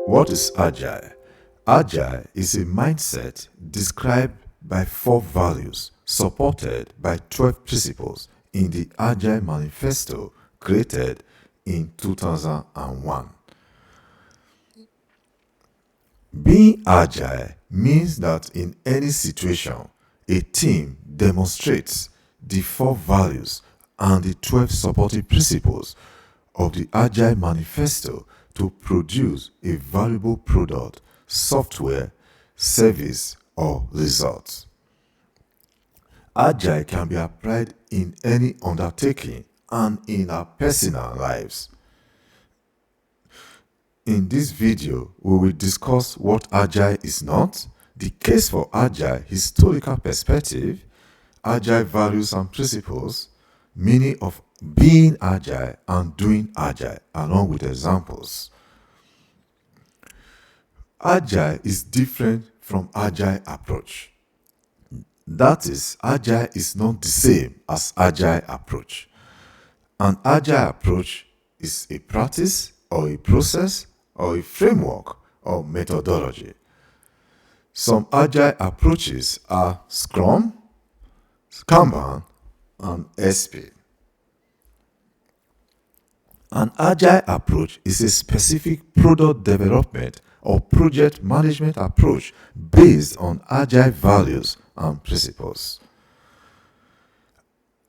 What is Agile? Agile is a mindset described by 4 values supported by 12 principles in the Agile Manifesto created in 2001. Being agile means that in any situation, a team demonstrates the 4 values and the 12 supporting principles of the Agile Manifesto to produce a valuable product, software, service, or result. Agile can be applied in any undertaking and in our personal lives. In this video, we will discuss what Agile is not, the case for Agile historical perspective, Agile values and principles, meaning of being agile and doing agile, along with examples. Agile is different from agile approach. That is, agile is not the same as agile approach. An agile approach is a practice or a process or a framework or methodology. Some agile approaches are Scrum, Kanban, and SP. An agile approach is a specific product development or project management approach based on agile values and principles.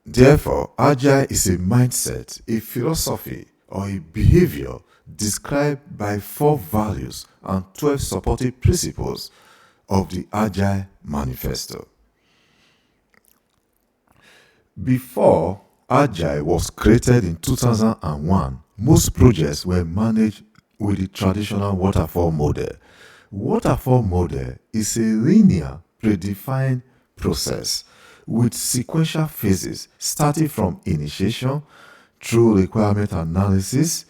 Therefore, agile is a mindset, a philosophy, or a behavior described by 4 values and 12 supporting principles of the Agile Manifesto. Before Agile was created in 2001, most projects were managed with the traditional waterfall model. Waterfall model is a linear, predefined process with sequential phases starting from initiation through requirement analysis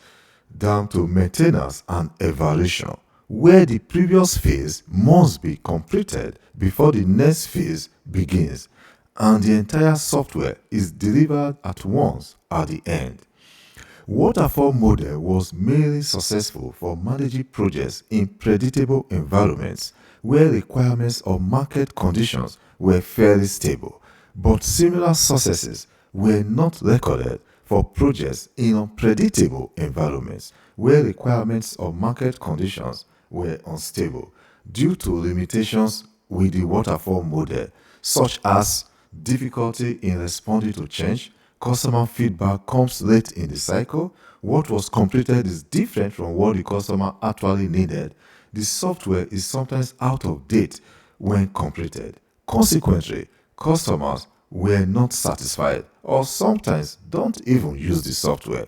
down to maintenance and evaluation, where the previous phase must be completed before the next phase begins, and the entire software is delivered at once at the end. Waterfall model was mainly successful for managing projects in predictable environments where requirements or market conditions were fairly stable, but similar successes were not recorded for projects in unpredictable environments where requirements or market conditions were unstable due to limitations with the waterfall model, such as difficulty in responding to change, customer feedback comes late in the cycle, what was completed is different from what the customer actually needed, the software is sometimes out of date when completed. Consequently, customers were not satisfied or sometimes don't even use the software.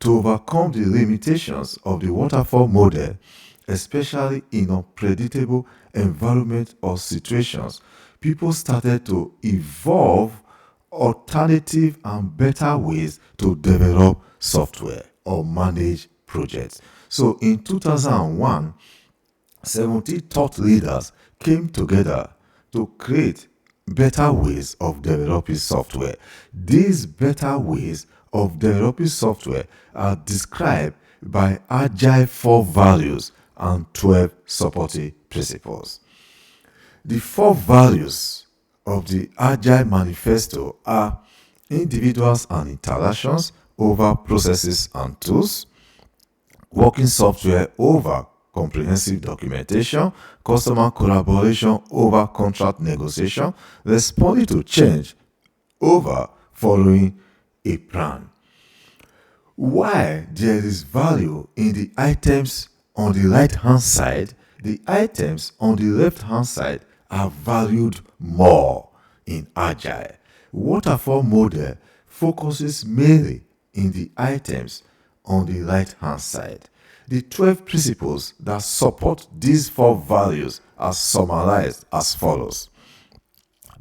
To overcome the limitations of the waterfall model, especially in unpredictable environments or situations, people started to evolve alternative and better ways to develop software or manage projects. So in 2001, 70 thought leaders came together to create better ways of developing software. These better ways of developing software are described by Agile 4 values and 12 supporting principles. The 4 values of the Agile Manifesto are individuals and interactions over processes and tools, working software over comprehensive documentation, customer collaboration over contract negotiation, responding to change over following a plan. While there is value in the items on the right hand side, the items on the left hand side are valued more in Agile. Waterfall model focuses mainly in the items on the right hand side. The 12 principles that support these 4 values are summarized as follows.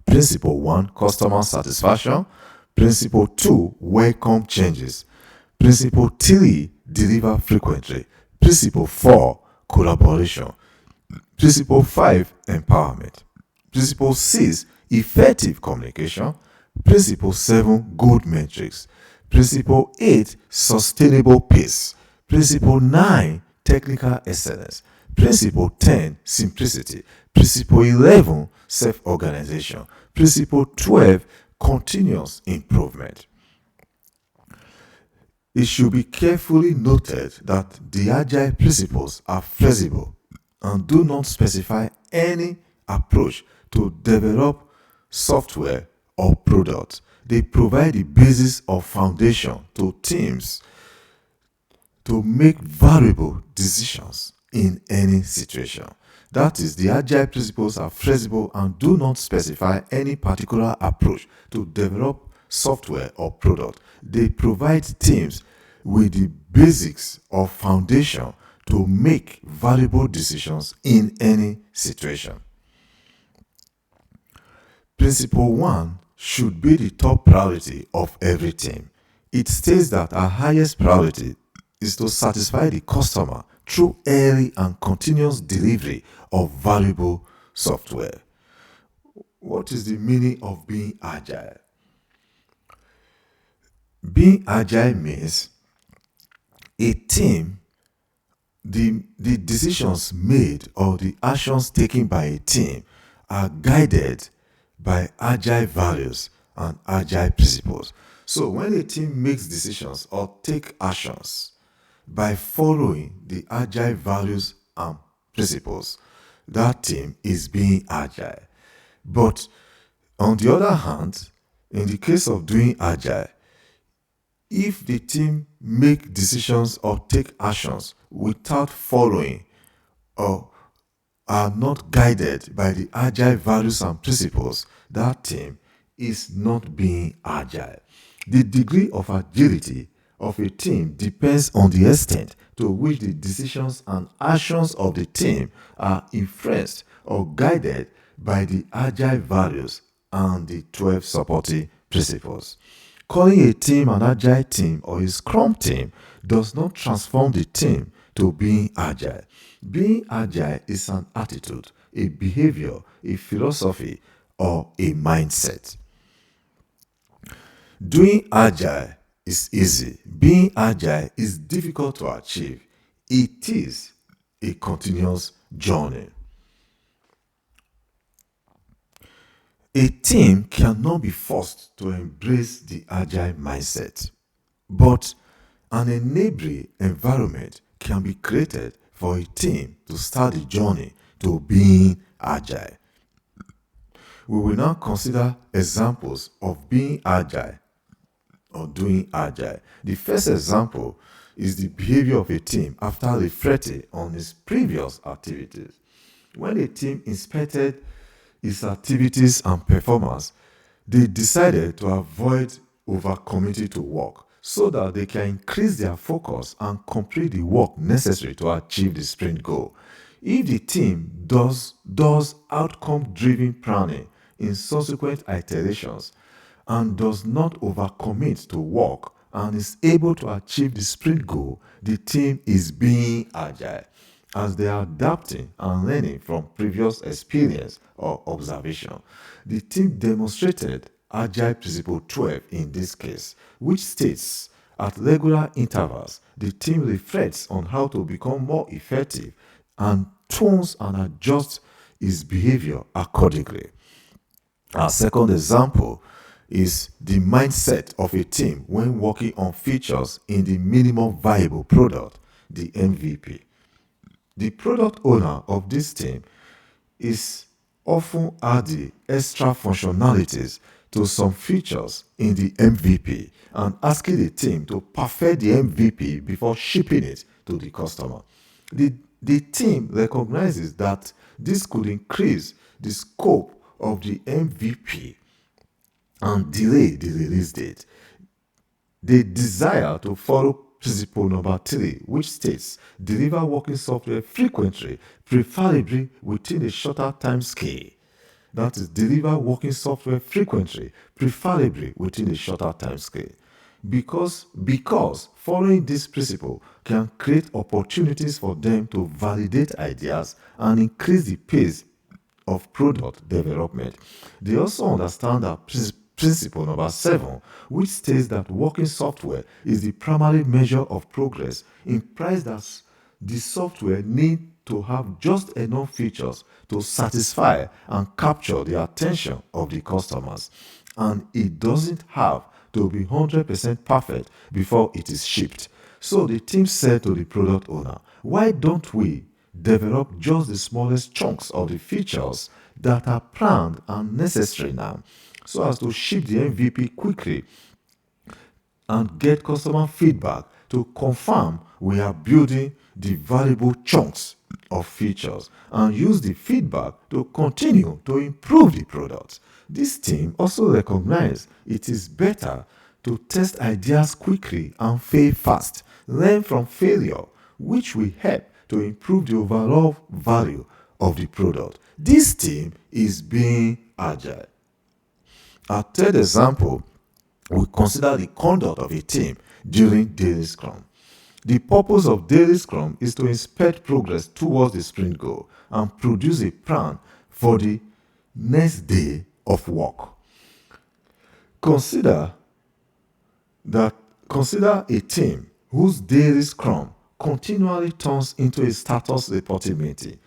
Principle 1, customer satisfaction. Principle 2, welcome changes. Principle 3, deliver frequently. Principle 4, collaboration. Principle 5, empowerment. Principle 6, effective communication. Principle 7, good metrics. Principle 8, sustainable pace. Principle 9, technical excellence. Principle 10, simplicity. Principle 11, self-organization. Principle 12, continuous improvement. It should be carefully noted that the Agile principles are flexible and do not specify any approach to develop software or products. They provide the basis or foundation to teams to make valuable decisions in any situation. That is, the Agile principles are flexible and do not specify any particular approach to develop software or product. They provide teams with the basics or foundation to make valuable decisions in any situation. Principle 1 should be the top priority of every team. It states that our highest priority is to satisfy the customer through early and continuous delivery of valuable software. What is the meaning of being agile? Being agile means a team, the decisions made or the actions taken by a team are guided by agile values and agile principles. So when a team makes decisions or take actions by following the agile values and principles, that team is being agile. But on the other hand, in the case of doing agile, if the team make decisions or take actions without following or are not guided by the agile values and principles, that team is not being agile. The degree of agility of a team depends on the extent to which the decisions and actions of the team are influenced or guided by the agile values and the 12 supporting principles. Calling a team an agile team or a scrum team does not transform the team to being agile. Being agile is an attitude, a behavior, a philosophy, or a mindset. Doing agile is easy. Being agile is difficult to achieve. It is a continuous journey. A team cannot be forced to embrace the agile mindset, but an enabling environment can be created for a team to start the journey to being agile. We will now consider examples of being agile or doing agile. The first example is the behavior of a team after reflecting on its previous activities. When a team inspected its activities and performance, they decided to avoid overcommitting to work so that they can increase their focus and complete the work necessary to achieve the sprint goal. If the team does outcome-driven planning in subsequent iterations and does not overcommit to work and is able to achieve the sprint goal, the team is being agile, as they are adapting and learning from previous experience or observation. The team demonstrated Agile Principle 12 in this case, which states at regular intervals, the team reflects on how to become more effective and tunes and adjusts its behavior accordingly. Our second example is the mindset of a team when working on features in the minimum viable product, the MVP. The product owner of this team is often adding extra functionalities to some features in the MVP and asking the team to perfect the MVP before shipping it to the customer. The team recognizes that this could increase the scope of the MVP and delay the release date. They desire to follow principle number 3, which states deliver working software frequently, preferably within a shorter time scale. That is, deliver working software frequently, preferably within a shorter time scale. Because following this principle can create opportunities for them to validate ideas and increase the pace of product development. They also understand that principle number 7, which states that working software is the primary measure of progress, implies that The software needs to have just enough features to satisfy and capture the attention of the customers, and it doesn't have to be 100% perfect before it is shipped. So the team said to the product owner, why don't we develop just the smallest chunks of the features that are planned and necessary now, so as to ship the MVP quickly and get customer feedback to confirm we are building the valuable chunks of features, and use the feedback to continue to improve the product. This team also recognized it is better to test ideas quickly and fail fast, learn from failure, which will help to improve the overall value of the product. This team is being agile. A third example, we consider the conduct of a team during daily scrum. The purpose of daily scrum is to inspect progress towards the sprint goal and produce a plan for the next day of work. Consider a team whose daily scrum continually turns into a status reporting meeting,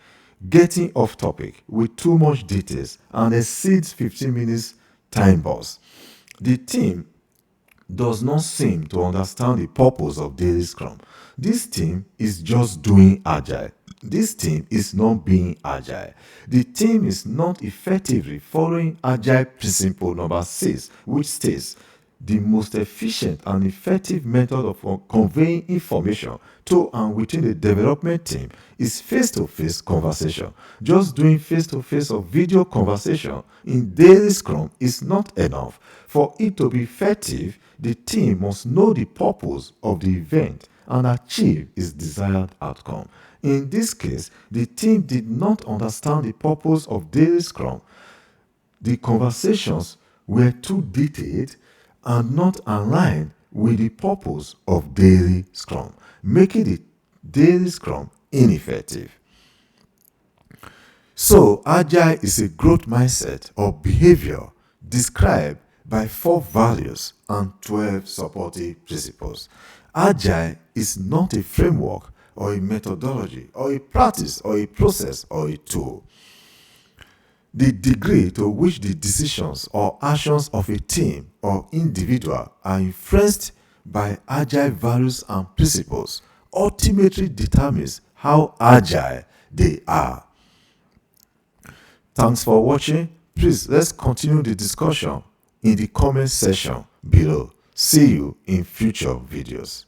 getting off topic with too much details and exceeds 15 minutes time burst. The team does not seem to understand the purpose of daily scrum. This team is just doing agile. This team is not being agile. The team is not effectively following agile principle number 6, which states the most efficient and effective method of conveying information to and within the development team is face-to-face conversation. Just doing face-to-face or video conversation in daily scrum is not enough. For it to be effective, the team must know the purpose of the event and achieve its desired outcome. In this case, the team did not understand the purpose of daily scrum. The conversations were too detailed and not aligned with the purpose of daily scrum, making the daily scrum ineffective. So, agile is a growth mindset or behavior described by 4 values and 12 supportive principles. Agile is not a framework or a methodology or a practice or a process or a tool. The degree to which the decisions or actions of a team or individual are influenced by agile values and principles ultimately determines how agile they are. Thanks for watching. Please, let's continue the discussion in the comment section below. See you in future videos.